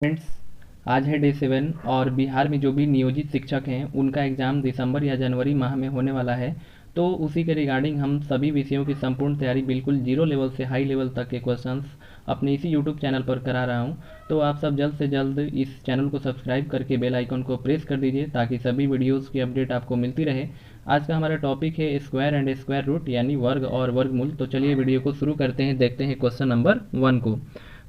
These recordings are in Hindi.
फ्रेंड्स, आज है डे 7 और बिहार में जो भी नियोजित शिक्षक हैं उनका एग्ज़ाम दिसंबर या जनवरी माह में होने वाला है। तो उसी के रिगार्डिंग हम सभी विषयों की संपूर्ण तैयारी बिल्कुल जीरो लेवल से हाई लेवल तक के क्वेश्चंस अपने इसी यूट्यूब चैनल पर करा रहा हूं। तो आप सब जल्द से जल्द इस चैनल को सब्सक्राइब करके बेल आइकन को प्रेस कर दीजिए ताकि सभी वीडियोज़ की अपडेट आपको मिलती रहे। आज का हमारा टॉपिक है स्क्वायर एंड स्क्वायर रूट यानी वर्ग और वर्गमूल। तो चलिए वीडियो को शुरू करते हैं, देखते हैं क्वेश्चन नंबर 1 को।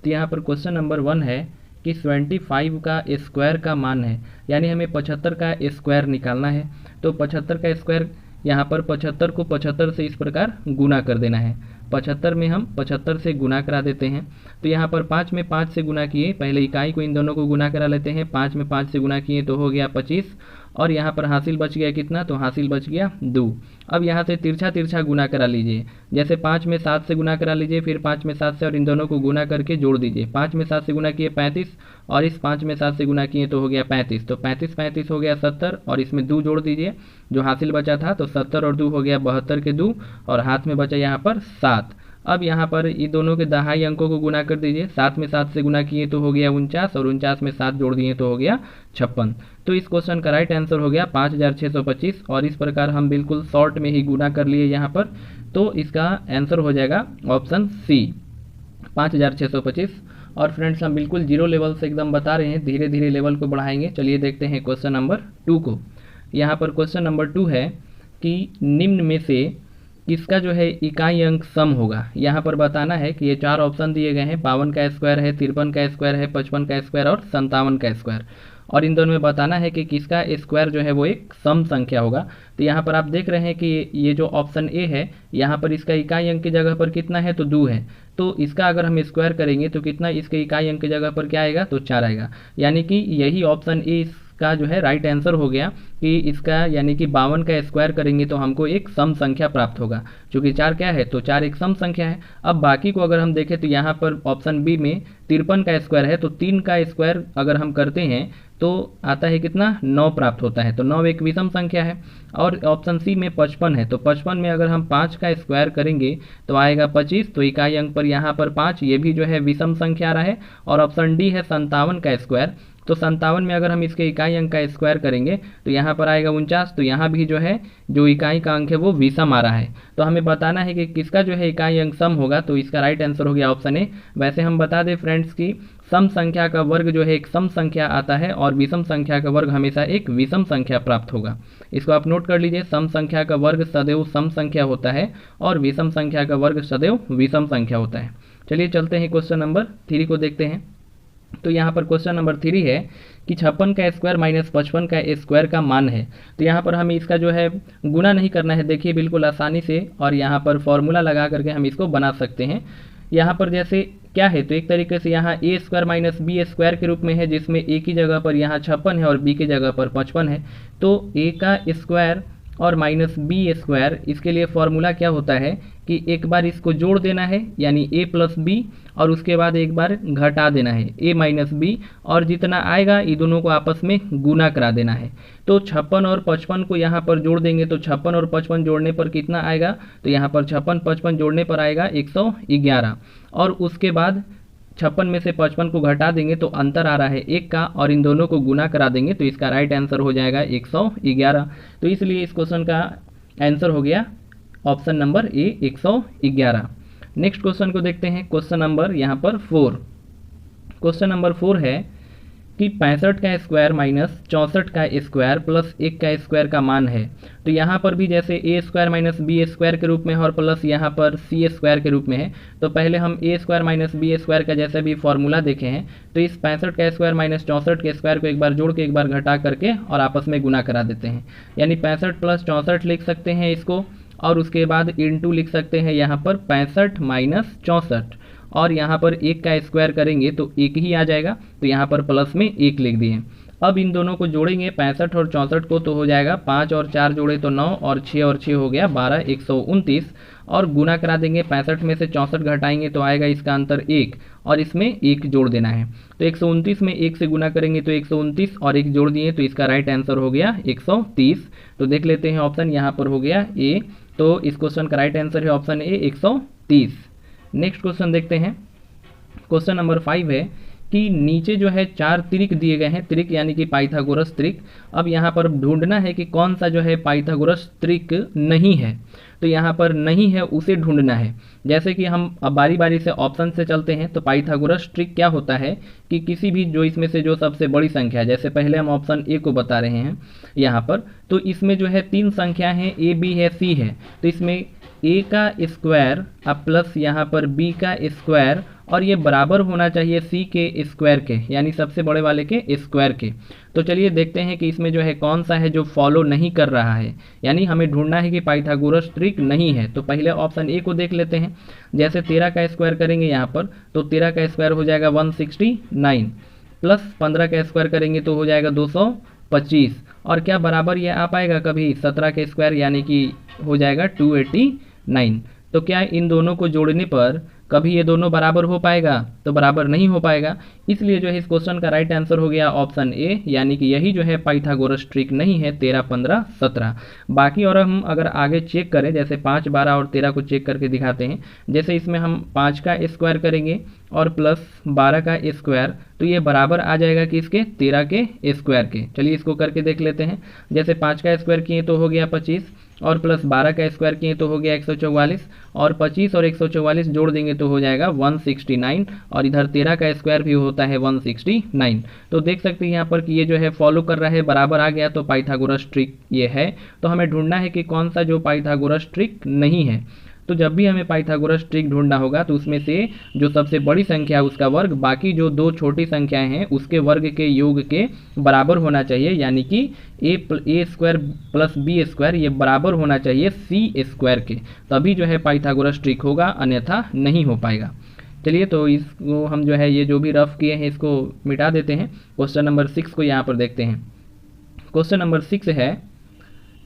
तो यहाँ पर क्वेश्चन नंबर 1 है कि 25 का स्क्वायर का मान है, यानी हमें 75 का स्क्वायर निकालना है। तो 75 का स्क्वायर, यहाँ पर 75 को 75 से इस प्रकार गुना कर देना है। 75 में हम 75 से गुना करा देते हैं। तो यहाँ पर 5 में 5 से गुना किए, पहले इकाई को इन दोनों को गुना करा लेते हैं। 5 में 5 से गुना किए तो हो गया 25, और यहाँ पर हासिल बच गया कितना, तो हासिल बच गया 2। अब यहाँ से तिरछा तिरछा गुना करा लीजिए, जैसे 5 में 7 से गुना करा लीजिए, फिर 5 में 7 से और इन दोनों को गुना करके जोड़ दीजिए। 5 में 7 से गुना किए 35, और इस 5 में 7 से गुना किए तो हो गया 35। तो 35 35 हो गया 70, और इसमें 2 जोड़ दीजिए जो हासिल बचा था। तो 70 और 2 हो गया 72 के 2, और हाथ में बचा यहाँ पर 7। अब यहाँ पर ये दोनों के दहाई अंकों को गुना कर दीजिए। 7 में 7 से गुना किए तो हो गया 49, और 49 में 7 जोड़ दिए तो हो गया 56। तो इस क्वेश्चन का राइट आंसर हो गया 5625, और इस प्रकार हम बिल्कुल शॉर्ट में ही गुना कर लिए यहाँ पर। तो इसका आंसर हो जाएगा ऑप्शन सी, 5625। और फ्रेंड्स, हम बिल्कुल जीरो लेवल से एकदम बता रहे हैं, धीरे धीरे लेवल को बढ़ाएंगे। चलिए देखते हैं क्वेश्चन नंबर 2 को। यहाँ पर क्वेश्चन नंबर 2 है कि निम्न में से किसका जो है इकाई अंक सम होगा। यहाँ पर बताना है कि ये 4 ऑप्शन दिए गए हैं, 52 का स्क्वायर है, 53 का स्क्वायर है, 55 का स्क्वायर और 57 का स्क्वायर। और इन दोनों में बताना है कि किसका स्क्वायर जो है वो एक सम संख्या होगा। तो यहाँ पर आप देख रहे हैं कि ये जो ऑप्शन ए है, यहाँ पर इसका इकाई अंक की जगह पर कितना है, तो 2 है। तो इसका अगर हम स्क्वायर करेंगे तो कितना इसके इकाई अंक की जगह पर क्या आएगा, तो 4 आएगा। यानी कि यही ऑप्शन ए का जो है राइट आंसर हो गया कि इसका यानी कि 52 का स्क्वायर करेंगे तो हमको एक सम संख्या प्राप्त होगा। चूंकि 4 क्या है, तो 4 एक सम संख्या है। अब बाकी को अगर हम देखें तो यहाँ पर ऑप्शन बी में 53 का स्क्वायर है, तो 3 का स्क्वायर अगर हम करते हैं तो आता है कितना, 9 प्राप्त होता है। तो 9 एक विषम संख्या है। और ऑप्शन सी में 55 है, तो 55 में अगर हम 5 का स्क्वायर करेंगे तो आएगा 25। तो इकाई अंक पर यहाँ पर 5, ये भी जो है विषम संख्या आ रहा है। और ऑप्शन डी है 57 का स्क्वायर, तो 57 में अगर हम इसके इकाई अंक का स्क्वायर करेंगे तो यहाँ पर आएगा 49। तो यहाँ भी जो है जो इकाई का अंक है वो विषम आ रहा है। तो हमें बताना है कि किसका जो है इकाई अंक सम होगा। तो इसका राइट आंसर हो गया ऑप्शन ए। वैसे हम बता दें फ्रेंड्स की सम संख्या का वर्ग जो है एक सम संख्या आता है, और विषम संख्या का वर्ग हमेशा एक विषम संख्या प्राप्त होगा। इसको आप नोट कर लीजिए, सम संख्या का वर्ग सदैव सम संख्या होता है और विषम संख्या का वर्ग सदैव विषम संख्या होता है। चलिए चलते हैं क्वेश्चन नंबर 3 को देखते हैं। तो यहाँ पर क्वेश्चन नंबर 3 है कि 56 का स्क्वायर माइनस 55 का स्क्वायर का मान है। तो यहाँ पर हमें इसका जो है गुना नहीं करना है, देखिए बिल्कुल आसानी से, और यहाँ पर फॉर्मूला लगा करके हम इसको बना सकते हैं। यहाँ पर जैसे क्या है, तो एक तरीके से यहाँ ए स्क्वायर माइनस बी स्क्वायर के रूप में है, जिसमें ए की जगह पर यहाँ 56 है और बी की जगह पर 55 है। तो ए का स्क्वायर और माइनस बी स्क्वायर, इसके लिए फॉर्मूला क्या होता है कि एक बार इसको जोड़ देना है यानी ए प्लस बी, और उसके बाद एक बार घटा देना है ए माइनस बी, और जितना आएगा ये दोनों को आपस में गुना करा देना है। तो 56 और 55 को यहाँ पर जोड़ देंगे तो 56 और 55 जोड़ने पर कितना आएगा, तो यहाँ पर 56 55 जोड़ने पर आएगा 111, और उसके बाद 56 में से 55 को घटा देंगे तो अंतर आ रहा है 1 का, और इन दोनों को गुना करा देंगे तो इसका राइट आंसर हो जाएगा 111। तो इसलिए इस क्वेश्चन का आंसर हो गया option number A 111। Next question को देखते हैं, क्वेश्चन नंबर यहाँ पर 4। क्वेश्चन नंबर 4 है कि 65 का स्क्वायर माइनस 64 का स्क्वायर प्लस 1 का स्क्वायर का मान है। तो यहाँ पर भी जैसे ए स्क्वायर माइनस बी स्क्वायर के रूप में है और प्लस यहाँ पर सी स्क्वायर के रूप में है। तो पहले हम ए स्क्वायर माइनस बी स्क्वायर का जैसे भी फॉर्मूला देखे हैं, तो इस 65 का स्क्वायर माइनस 64 के स्क्वायर को एक बार जोड़ के एक बार घटा करके और आपस में गुना करा देते हैं। यानी 65 प्लस 64 लिख सकते हैं इसको, और उसके बाद इंटू लिख सकते हैं यहाँ पर 65 माइनस 64, और यहाँ पर 1 का स्क्वायर करेंगे तो 1 ही आ जाएगा, तो यहाँ पर प्लस में 1 लिख दिए। अब इन दोनों को जोड़ेंगे 65 और 64 को, तो हो जाएगा 5 और 4 जोड़े तो 9, और 6 और 6 हो गया 12, 129, और गुना करा देंगे। 65 में से 64 घटाएंगे तो आएगा इसका अंतर 1, और इसमें 1 जोड़ देना है। तो 129 में 1 से गुना करेंगे तो 129, और 1 जोड़ दिए तो इसका राइट आंसर हो गया 130। तो देख लेते हैं ऑप्शन, यहाँ पर हो गया ए। तो इस क्वेश्चन का राइट आंसर है ऑप्शन ए 130। नेक्स्ट क्वेश्चन देखते हैं, क्वेश्चन नंबर 5 है कि नीचे जो है 4 त्रिक दिए गए हैं, त्रिक यानी कि पाइथागोरस त्रिक। अब यहाँ पर ढूंढना है कि कौन सा जो है पाइथागोरस त्रिक नहीं है, तो यहाँ पर नहीं है उसे ढूंढना है। जैसे कि हम अब बारी बारी से ऑप्शन से चलते हैं, तो पाइथागोरस ट्रिक क्या होता है कि किसी भी जो इसमें से जो सबसे बड़ी संख्या है, जैसे पहले हम ऑप्शन ए को बता रहे हैं यहाँ पर, तो इसमें जो है 3 संख्या है, ए बी है सी है, तो इसमें ए का स्क्वायर अब प्लस यहाँ पर बी का स्क्वायर और ये बराबर होना चाहिए सी के स्क्वायर के, यानी सबसे बड़े वाले के स्क्वायर के। तो चलिए देखते हैं कि इसमें जो है कौन सा है जो फॉलो नहीं कर रहा है, यानी हमें ढूंढना है कि पाइथागोरस ट्रिक नहीं है। तो पहले ऑप्शन ए को देख लेते हैं। जैसे 13 का स्क्वायर करेंगे यहाँ पर, तो 13 का स्क्वायर हो जाएगा 169 प्लस 15 का स्क्वायर करेंगे तो हो जाएगा 225, और क्या बराबर ये आ पाएगा कभी 17 के स्क्वायर, यानी कि हो जाएगा 289। तो क्या इन दोनों को जोड़ने पर कभी ये दोनों बराबर हो पाएगा? तो बराबर नहीं हो पाएगा। इसलिए जो है इस क्वेश्चन का राइट आंसर हो गया ऑप्शन ए, यानी कि यही जो है पाइथागोरस ट्रिक नहीं है 13, 15, 17। बाकी और हम अगर आगे चेक करें, जैसे 5, 12 और 13 को चेक करके दिखाते हैं। जैसे इसमें हम 5 का स्क्वायर करेंगे और प्लस 12 का स्क्वायर, तो ये बराबर आ जाएगा कि इसके 13 के स्क्वायर के। चलिए इसको करके देख लेते हैं। जैसे 5 का स्क्वायर किए तो हो गया 25 और प्लस 12 का स्क्वायर किए तो हो गया 144, और 25 और 144 जोड़ देंगे तो हो जाएगा 169, और इधर 13 का स्क्वायर भी होता है 169। तो देख सकते हैं यहाँ पर कि ये जो है फॉलो कर रहा है, बराबर आ गया, तो पाइथागोरस ट्रिक ये है। तो हमें ढूंढना है कि कौन सा जो पाइथागोरस ट्रिक नहीं है। तो जब भी हमें पाइथागोरस ट्रिक ढूंढना होगा तो उसमें से जो सबसे बड़ी संख्या है उसका वर्ग बाकी जो 2 छोटी संख्याएं हैं उसके वर्ग के योग के बराबर होना चाहिए, यानी कि ए स्क्वायर प्लस बी स्क्वायर ये बराबर होना चाहिए सी स्क्वायर के, तभी जो है पाइथागोरस ट्रिक होगा, अन्यथा नहीं हो पाएगा। चलिए तो इसको हम जो है ये जो भी रफ किए हैं इसको मिटा देते हैं। क्वेश्चन नंबर 6 को यहाँ पर देखते हैं। क्वेश्चन नंबर 6 है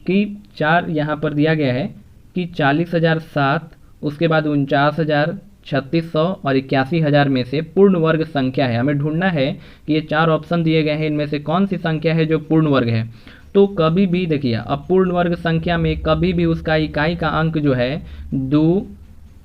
कि 4 यहाँ पर दिया गया है कि 40,007, उसके बाद 49,000, 3600 और 81,000 में से पूर्ण वर्ग संख्या है। हमें ढूंढना है कि ये 4 ऑप्शन दिए गए हैं, इनमें से कौन सी संख्या है जो पूर्ण वर्ग है। तो कभी भी देखिए, अब पूर्ण वर्ग संख्या में कभी भी उसका इकाई का अंक जो है 2,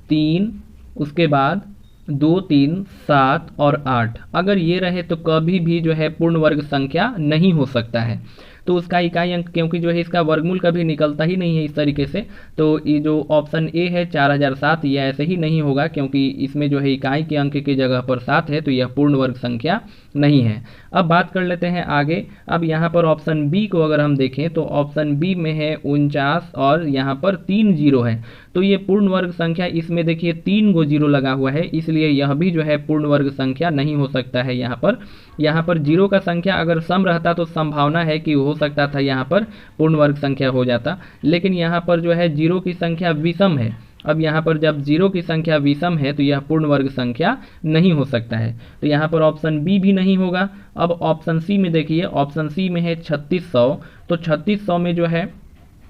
3, उसके बाद 2, 3, 7 और 8, अगर ये रहे तो कभी भी जो है पूर्ण वर्ग संख्या नहीं हो सकता है। तो उसका इकाई अंक, क्योंकि जो है इसका वर्गमूल कभी निकलता ही नहीं है इस तरीके से, तो ये जो ऑप्शन ए है 4007 ये ऐसे ही नहीं होगा, क्योंकि इसमें जो है इकाई के अंक की जगह पर 7 है, तो यह पूर्ण वर्ग संख्या नहीं है। अब बात कर लेते हैं आगे। अब यहाँ पर ऑप्शन बी को अगर हम देखें तो ऑप्शन बी में है 49 और यहाँ पर 3 जीरो है, तो ये पूर्ण वर्ग संख्या, इसमें देखिए 3 गो जीरो लगा हुआ है, इसलिए यह भी जो है पूर्ण वर्ग संख्या नहीं हो सकता है। यहाँ पर जीरो का संख्या अगर सम रहता तो संभावना है कि हो सकता था यहाँ पर पूर्ण वर्ग संख्या हो जाता, लेकिन यहाँ पर जो है जीरो की संख्या विषम है। अब यहाँ पर जब जीरो की संख्या विषम है तो यह पूर्ण वर्ग संख्या नहीं हो सकता है, तो यहाँ पर ऑप्शन बी भी नहीं होगा। अब ऑप्शन सी में देखिए, ऑप्शन सी में है 3600, तो 3600 में जो है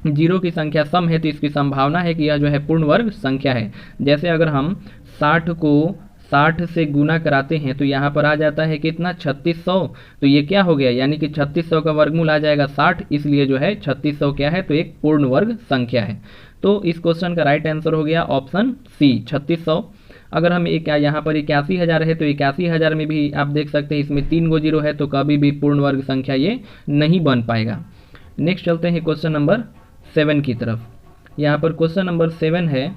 जीरो की संख्या सम है, तो इसकी संभावना है कि यह जो है पूर्ण वर्ग संख्या है। जैसे अगर हम 60 को 60 से गुना कराते हैं तो यहाँ पर आ जाता है कितना 3600, तो ये क्या हो गया, यानी कि 3600 का वर्गमूल आ जाएगा 60, इसलिए जो है 3600 क्या है, तो एक पूर्ण वर्ग संख्या है। तो इस क्वेश्चन का राइट आंसर हो गया ऑप्शन सी 3600। अगर हम यहाँ पर 81,000 है तो 81,000 में भी आप देख सकते हैं इसमें 3 गो जीरो है, तो कभी भी पूर्ण वर्ग संख्या ये नहीं बन पाएगा। नेक्स्ट चलते हैं क्वेश्चन नंबर 7 की तरफ। यहाँ पर क्वेश्चन नंबर 7 है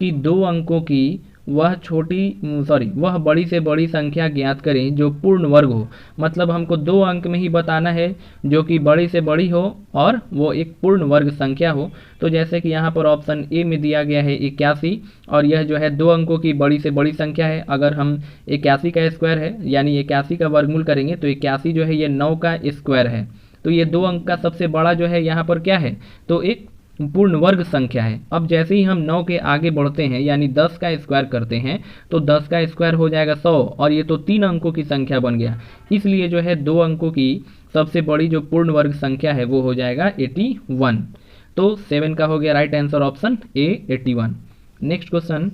कि 2 अंकों की वह बड़ी से बड़ी संख्या ज्ञात करें जो पूर्ण वर्ग हो। मतलब हमको 2 अंक में ही बताना है जो कि बड़ी से बड़ी हो और वो एक पूर्ण वर्ग संख्या हो। तो जैसे कि यहाँ पर ऑप्शन ए में दिया गया है 81, और यह जो है 2 अंकों की बड़ी से बड़ी संख्या है। अगर हम 81 का स्क्वायर है यानी 81 का वर्गमूल करेंगे तो 81 जो है ये 9 का स्क्वायर है, तो ये 2 अंक का सबसे बड़ा जो है यहाँ पर क्या है, तो एक पूर्ण वर्ग संख्या है। अब जैसे ही हम 9 के आगे बढ़ते हैं यानी 10 का स्क्वायर करते हैं तो 10 का स्क्वायर हो जाएगा 100, और ये तो 3 अंकों की संख्या बन गया, इसलिए जो है 2 अंकों की सबसे बड़ी जो पूर्ण वर्ग संख्या है वो हो जाएगा 81। तो 7 का हो गया right answer option A 81। Next question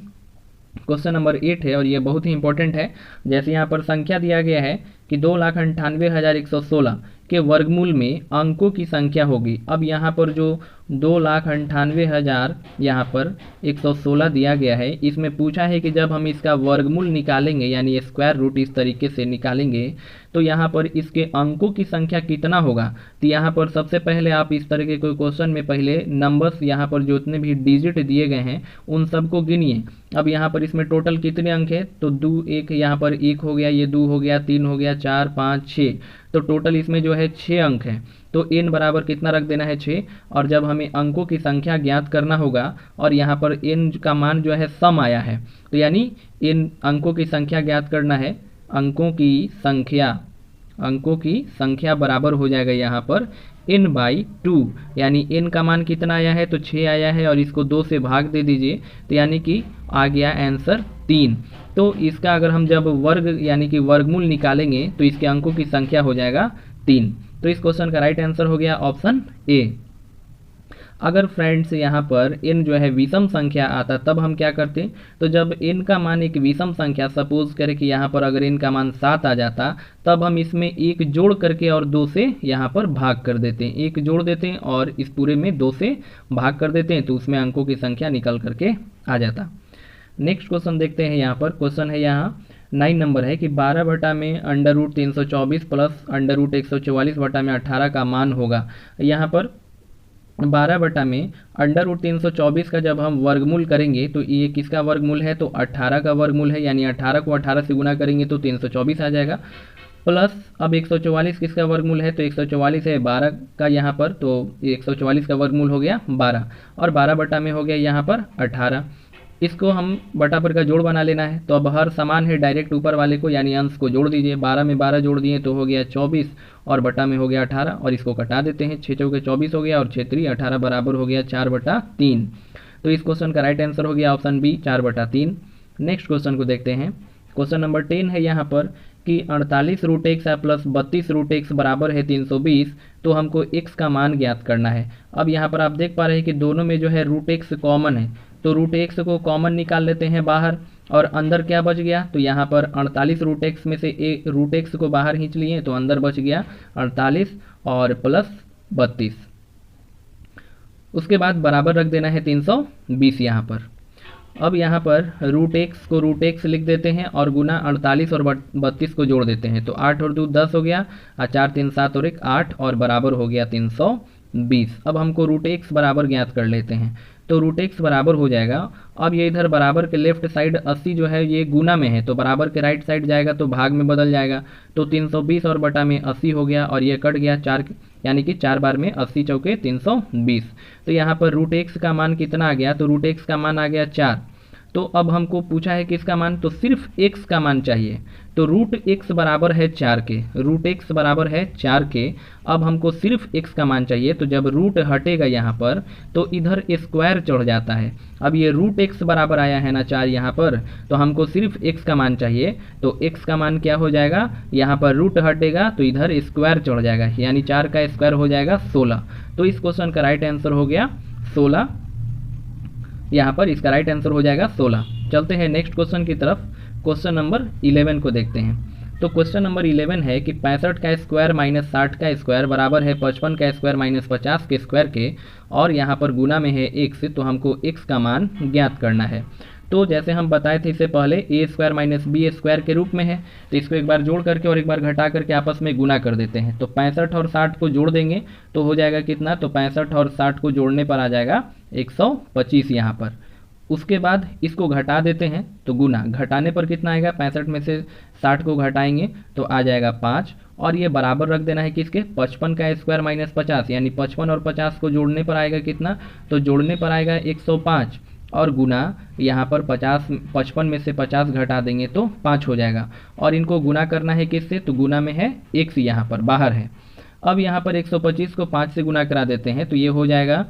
number 8 है और ये बहुत ही इंपॉर्टेंट है। जैसे यहाँ पर संख्या दिया गया है कि 2,98,116 के वर्गमूल में अंकों की संख्या होगी। अब यहाँ पर जो 2,98,000 यहाँ पर 116 दिया गया है, इसमें पूछा है कि जब हम इसका वर्गमूल निकालेंगे यानी स्क्वायर रूट इस तरीके से निकालेंगे तो यहाँ पर इसके अंकों की संख्या कितना होगा। तो यहाँ पर सबसे पहले आप इस तरह के कोई क्वेश्चन में पहले नंबर्स यहाँ पर जितने भी डिजिट दिए गए हैं उन सबको गिनिए। अब यहाँ पर इसमें टोटल कितने अंक है, तो 2 1 यहाँ पर 1 हो गया, ये 2 हो गया, 3 हो गया, 4 5 6, तो टोटल इसमें जो है 6 अंक है। तो n बराबर कितना रख देना है 6, और जब हमें अंकों की संख्या ज्ञात करना होगा और यहाँ पर n का मान जो है सम आया है, तो यानी इन अंकों की संख्या ज्ञात करना है। अंकों की संख्या बराबर हो जाएगा यहाँ पर n/2, यानी n का मान कितना आया है, तो 6 आया है और इसको 2 से भाग दे दीजिए, तो यानी कि आ गया आंसर 3। तो इसका अगर हम जब वर्ग यानी कि वर्गमूल निकालेंगे तो इसके अंकों की संख्या हो जाएगा 3। तो इस क्वेश्चन का राइट आंसर हो गया ऑप्शन ए। अगर फ्रेंड्स यहाँ पर n जो है विषम संख्या आता तब हम क्या करते, तो जब n का मान एक विषम संख्या, सपोज करें कि यहाँ पर अगर n का मान 7 आ जाता, तब हम इसमें 1 जोड़ करके और 2 से यहाँ पर भाग कर देते हैं, 1 जोड़ देते हैं और इस पूरे में 2 से भाग कर देते हैं, तो उसमें अंकों की संख्या निकल करके आ जाता। नेक्स्ट क्वेश्चन देखते हैं। यहाँ पर क्वेश्चन है यहाँ 9 नंबर है कि 12 बटा में √324 प्लस √144 बटा में 18 का मान होगा। यहाँ पर 12 बटा में √324 का जब हम वर्गमूल करेंगे तो ये किसका वर्गमूल है, तो 18 का वर्गमूल है, यानी 18 को 18 से गुना करेंगे तो 324 आ जाएगा। प्लस अब 144 किसका वर्गमूल है, तो 144 है 12 का यहाँ पर, तो 144 का वर्गमूल हो गया 12, और 12 बटा में हो गया यहाँ पर 18। इसको हम बटा पर का जोड़ बना लेना है, तो अब हर समान है, डायरेक्ट ऊपर वाले को यानी अंश को जोड़ दीजिए। 12 में 12 जोड़ दिए तो हो गया 24 और बटा में हो गया 18, और इसको कटा देते हैं, 6 चौके 24 हो गया और 6 3 18 बराबर हो गया 4/3। तो इस क्वेश्चन का राइट आंसर हो गया ऑप्शन बी 4/3। नेक्स्ट क्वेश्चन को देखते हैं। क्वेश्चन नंबर 10 है यहाँ पर कि 48√x है प्लस 32√x बराबर है 320, तो हमको x का मान ज्ञात करना है। अब यहाँ पर आप देख पा रहे हैं कि दोनों में जो है √x कॉमन है, तो √x को कॉमन निकाल लेते हैं बाहर, और अंदर क्या बच गया, तो यहाँ पर 48√x में से √x को बाहर खींच लिए तो अंदर बच गया 48 और प्लस 32। उसके बाद बराबर रख देना है 320 यहाँ पर। अब यहाँ पर √x को √x लिख देते हैं और गुना 48 और 32 को जोड़ देते हैं, तो 8 और 2 10 हो गया, 4 3 7 और 1 8 और बराबर हो गया 320। अब हमको √x बराबर ज्ञात कर लेते हैं, तो √x बराबर हो जाएगा। अब ये इधर बराबर के लेफ्ट साइड 80 जो है ये गुना में है, तो बराबर के राइट साइड जाएगा तो भाग में बदल जाएगा, तो 320 और बटा में 80 हो गया, और ये कट गया 4, यानी कि 4 बार में 80 चौके 320। तो यहाँ पर √x का मान कितना आ गया, तो √x का मान आ गया 4। तो अब हमको पूछा है किसका मान, तो सिर्फ x का मान चाहिए, तो √x बराबर है 4 के, √x बराबर है 4 के। अब हमको सिर्फ x का मान चाहिए, तो जब रूट हटेगा यहाँ पर तो इधर स्क्वायर चढ़ जाता है। अब ये √x बराबर आया है ना 4 यहाँ पर, तो हमको सिर्फ x का मान चाहिए, तो x का मान क्या हो जाएगा, यहाँ पर रूट हटेगा तो इधर स्क्वायर चढ़ जाएगा, यानी 4 का स्क्वायर हो जाएगा 16। तो इस क्वेश्चन का राइट आंसर हो गया 16, यहाँ पर इसका राइट आंसर हो जाएगा 16। चलते हैं नेक्स्ट क्वेश्चन की तरफ। क्वेश्चन नंबर 11 को देखते हैं। तो क्वेश्चन नंबर 11 है कि 65 का स्क्वायर माइनस 60 का स्क्वायर बराबर है 55 का स्क्वायर माइनस 50 के स्क्वायर के, और यहाँ पर गुना में है x, तो हमको x का मान ज्ञात करना है। तो जैसे हम बताए थे इससे पहले a² माइनस b² के रूप में है, तो इसको एक बार जोड़ करके और एक बार घटा करके आपस में गुना कर देते हैं। तो 65 और 60 को जोड़ देंगे तो हो जाएगा कितना, तो 65 और 60 को जोड़ने पर आ जाएगा 125 यहाँ पर। उसके बाद इसको घटा देते हैं, तो गुना घटाने पर कितना आएगा, 65 में से 60 को घटाएंगे तो आ जाएगा 5, और ये बराबर रख देना है किसके, 55 का स्क्वायर माइनस 50, यानी 55 और 50 को जोड़ने पर आएगा कितना, तो जोड़ने पर आएगा 105, और गुना यहाँ पर 55 में से 50 घटा देंगे तो 5 हो जाएगा, और इनको गुना करना है किससे, तो गुना में है x यहाँ पर बाहर है। अब यहाँ पर 125 को 5 से गुना करा देते हैं, तो ये हो जाएगा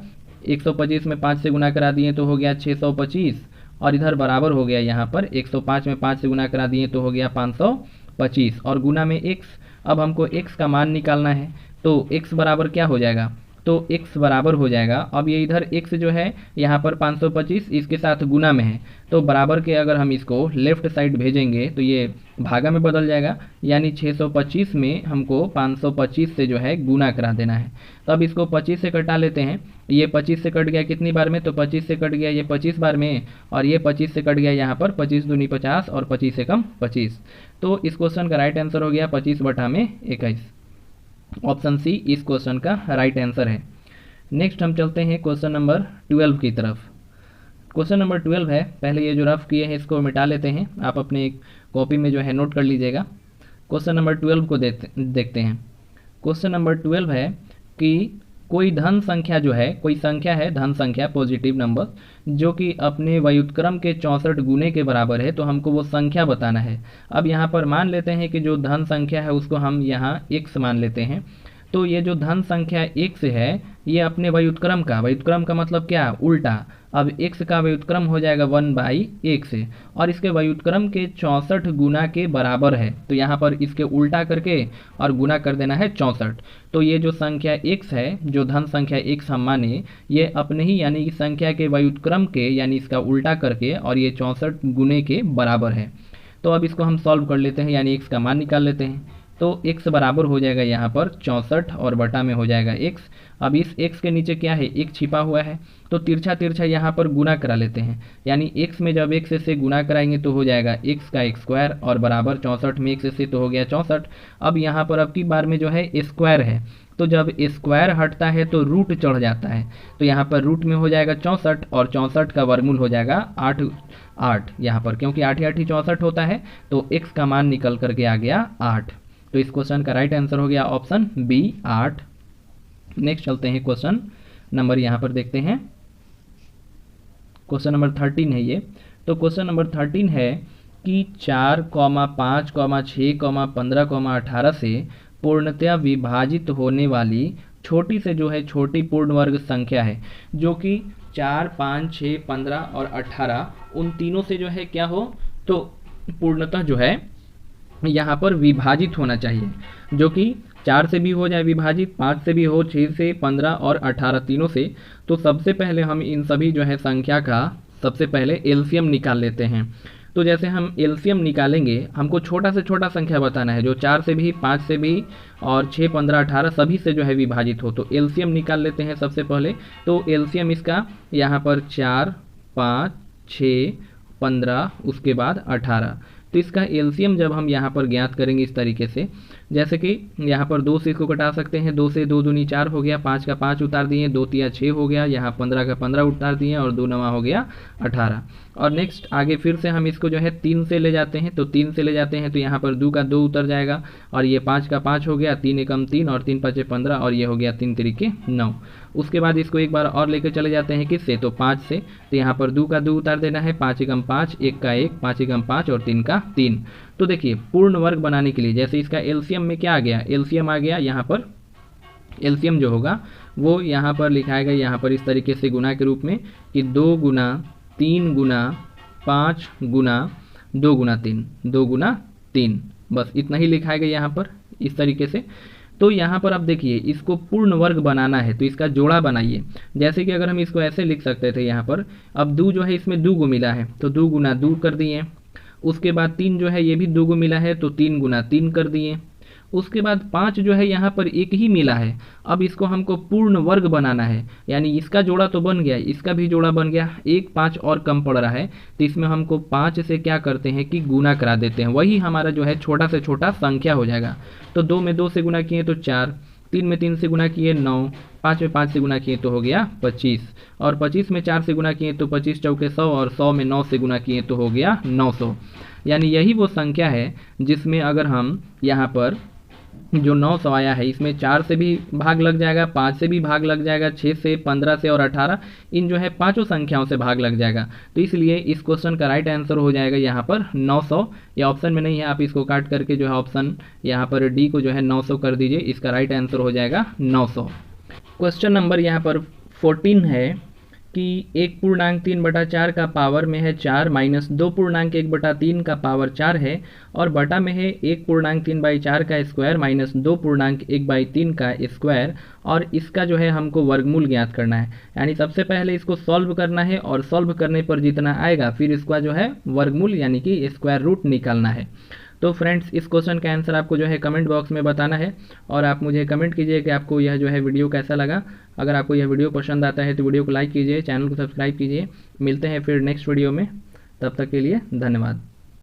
125 में 5 से गुना करा दिए तो हो गया 625, और इधर बराबर हो गया यहाँ पर 105 में 5 से गुना करा दिए तो हो गया 525, और गुना में x। अब हमको x का मान निकालना है, तो x बराबर क्या हो जाएगा, तो x बराबर हो जाएगा, अब ये इधर x जो है यहाँ पर 525 इसके साथ गुना में है, तो बराबर के अगर हम इसको लेफ्ट साइड भेजेंगे तो ये भागा में बदल जाएगा, यानी 625 में हमको 525 से जो है गुना करा देना है। तो अब इसको 25 से कटा लेते हैं, ये 25 से कट गया कितनी बार में, तो 25 से कट गया ये 25 बार में, और ये 25 से कट गया यहाँ पर 25 दूनी 50 और 25 से कम 25। तो इस क्वेश्चन का राइट आंसर हो गया 25/21। ऑप्शन सी इस क्वेश्चन का राइट आंसर है। नेक्स्ट हम चलते हैं क्वेश्चन नंबर 12 की तरफ। क्वेश्चन नंबर 12 है, पहले ये जो रफ किए हैं इसको मिटा लेते हैं, आप अपने कॉपी में जो है नोट कर लीजिएगा। क्वेश्चन नंबर 12 को देखते हैं। क्वेश्चन नंबर 12 है कि कोई धन संख्या जो है, कोई संख्या है धन संख्या पॉजिटिव नंबर जो कि अपने व्युत्क्रम के 64 गुने के बराबर है, तो हमको वो संख्या बताना है। अब यहाँ पर मान लेते हैं कि जो धन संख्या है उसको हम यहाँ x मान लेते हैं। तो ये जो धन संख्या x है ये अपने व्युत्क्रम का मतलब क्या, उल्टा। अब x का व्युत्क्रम हो जाएगा 1/x और इसके व्युत्क्रम के 64 गुना के बराबर है, तो यहाँ पर इसके उल्टा करके और गुना कर देना है 64। तो ये जो संख्या x है, जो धन संख्या x हम माने, ये अपने ही यानी कि संख्या के व्युत्क्रम के यानी इसका उल्टा करके और ये 64 गुने के बराबर है। तो अब इसको हम सॉल्व कर लेते हैं, यानी x का मान निकाल लेते हैं। तो x बराबर हो जाएगा यहाँ पर 64 और बटा में हो जाएगा x। अब इस x के नीचे क्या है, एक छिपा हुआ है, तो तिरछा तिरछा यहाँ पर गुना करा लेते हैं, यानी x में जब x से गुना कराएंगे तो हो जाएगा x का एक स्क्वायर और बराबर 64 में x से तो हो गया 64। अब यहाँ पर अब की बार में जो है स्क्वायर है, तो जब स्क्वायर हटता है तो रूट चढ़ जाता है, तो यहाँ पर रूट में हो जाएगा 64 और 64 का वर्गमूल हो जाएगा 8 यहाँ पर, क्योंकि 8 8 64 होता है, तो x का मान निकल करके आ गया 8। तो इस क्वेश्चन का राइट आंसर हो गया ऑप्शन बी 8। नेक्स्ट चलते हैं क्वेश्चन नंबर यहाँ पर देखते हैं, क्वेश्चन नंबर 13 है ये। तो क्वेश्चन नंबर 13 है कि 4, 5, 6, 15, 18 से पूर्णतया विभाजित होने वाली छोटी से जो है छोटी पूर्ण वर्ग संख्या है, जो कि 4, 5, 6, 15 और 18 उन तीनों से जो है क्या हो, तो पूर्णतः जो है यहाँ पर विभाजित होना चाहिए, जो कि 4 से भी हो जाए विभाजित, 5 से भी हो, 6 से, 15 और 18 तीनों से। तो सबसे पहले हम इन सभी जो है संख्या का सबसे पहले एलसीएम निकाल लेते हैं। तो जैसे हम एलसीएम निकालेंगे, हमको छोटा से छोटा संख्या बताना है जो 4 से भी, 5 से भी और 6, 15, 18 सभी से जो है विभाजित हो। तो एलसीएम निकाल लेते हैं सबसे पहले। तो एलसीएम इसका यहाँ पर 4, 5, 6, 15 उसके बाद 18। तो इसका एलसीएम जब हम यहाँ पर ज्ञात करेंगे इस तरीके से, जैसे कि यहाँ पर 2 से इसको कटा सकते हैं, 2 से 2 दूनी 4 हो गया, 5 का 5 उतार दिए, 2 तिया 6 हो गया, यहाँ 15 का 15 उतार दिए और 2 9 हो गया 18। और नेक्स्ट आगे फिर से हम इसको जो है 3 से ले जाते हैं, तो 3 से ले जाते हैं तो यहाँ पर 2 का 2 उतर जाएगा और ये 5 का 5 हो गया, 3 एकम 3 और 3 5 15 और ये हो गया 3 तिरिके 9। उसके बाद इसको एक बार और लेकर चले जाते हैं किससे, तो 5 से, तो यहाँ पर 2 का 2 उतार देना है, 5 एकम 5, 1 का 1, 5 एकम 5 और 3 का 3। तो देखिए पूर्ण वर्ग बनाने के लिए जैसे इसका एलसीएम में क्या आ गया, एलसीएम आ गया यहाँ पर, एलसीएम जो होगा वो यहाँ पर लिखाएगा यहाँ पर इस तरीके से गुना के रूप में कि 2 गुना 3 गुना 5 गुना 2 गुना 3, 2 गुना 3, बस इतना ही लिखाएगा यहाँ पर इस तरीके से। तो यहाँ पर आप देखिए इसको पूर्ण वर्ग बनाना है तो इसका जोड़ा बनाइए। जैसे कि अगर हम इसको ऐसे लिख सकते थे यहाँ पर, अब 2 जो है इसमें 2 को मिला है तो 2 गुना 2 कर दिए। उसके बाद 3 जो है ये भी 2 को मिला है तो 3 गुना 3 कर दिए। उसके बाद 5 जो है यहाँ पर एक ही मिला है, अब इसको हमको पूर्ण वर्ग बनाना है, यानी इसका जोड़ा तो बन गया, इसका भी जोड़ा बन गया, 1 5 और कम पड़ रहा है तो इसमें हमको 5 से क्या करते हैं कि गुना करा देते हैं, वही हमारा जो है छोटा से छोटा संख्या हो जाएगा। तो 2 में 2 से गुना किए तो 4, 3 में 3 से गुना किए 9, 5 में 5 से गुना किए तो हो गया 25 और 25 में 4 से गुना किए तो 25 चौके 100 और 100 में 9 से गुना किए तो हो गया 900। यानी यही वो संख्या है जिसमें अगर हम यहाँ पर जो 900 आया है इसमें 4 से भी भाग लग जाएगा, 5 से भी भाग लग जाएगा, 6 से, 15 से और 18 इन जो है पांचों संख्याओं से भाग लग जाएगा। तो इसलिए इस क्वेश्चन का राइट आंसर हो जाएगा यहाँ पर 900। या ऑप्शन में नहीं है, आप इसको काट करके जो है ऑप्शन यहाँ पर डी को जो है 900 कर दीजिए, इसका राइट आंसर हो जाएगा 900। क्वेश्चन नंबर यहाँ पर 14 है कि 1.3/4 का पावर में है 4 माइनस 2.1/3 का पावर 4 है, और बटा में है 1.3/4 का स्क्वायर माइनस 2.1/3 का स्क्वायर, और इसका जो है हमको वर्गमूल ज्ञात करना है। यानी सबसे पहले इसको सॉल्व करना है, और सॉल्व करने पर जितना आएगा फिर इसका जो है वर्गमूल यानी कि स्क्वायर रूट निकालना है। तो फ्रेंड्स, इस क्वेश्चन का आंसर आपको जो है कमेंट बॉक्स में बताना है, और आप मुझे कमेंट कीजिए कि आपको यह जो है वीडियो कैसा लगा। अगर आपको यह वीडियो पसंद आता है तो वीडियो को लाइक कीजिए, चैनल को सब्सक्राइब कीजिए। मिलते हैं फिर नेक्स्ट वीडियो में, तब तक के लिए धन्यवाद।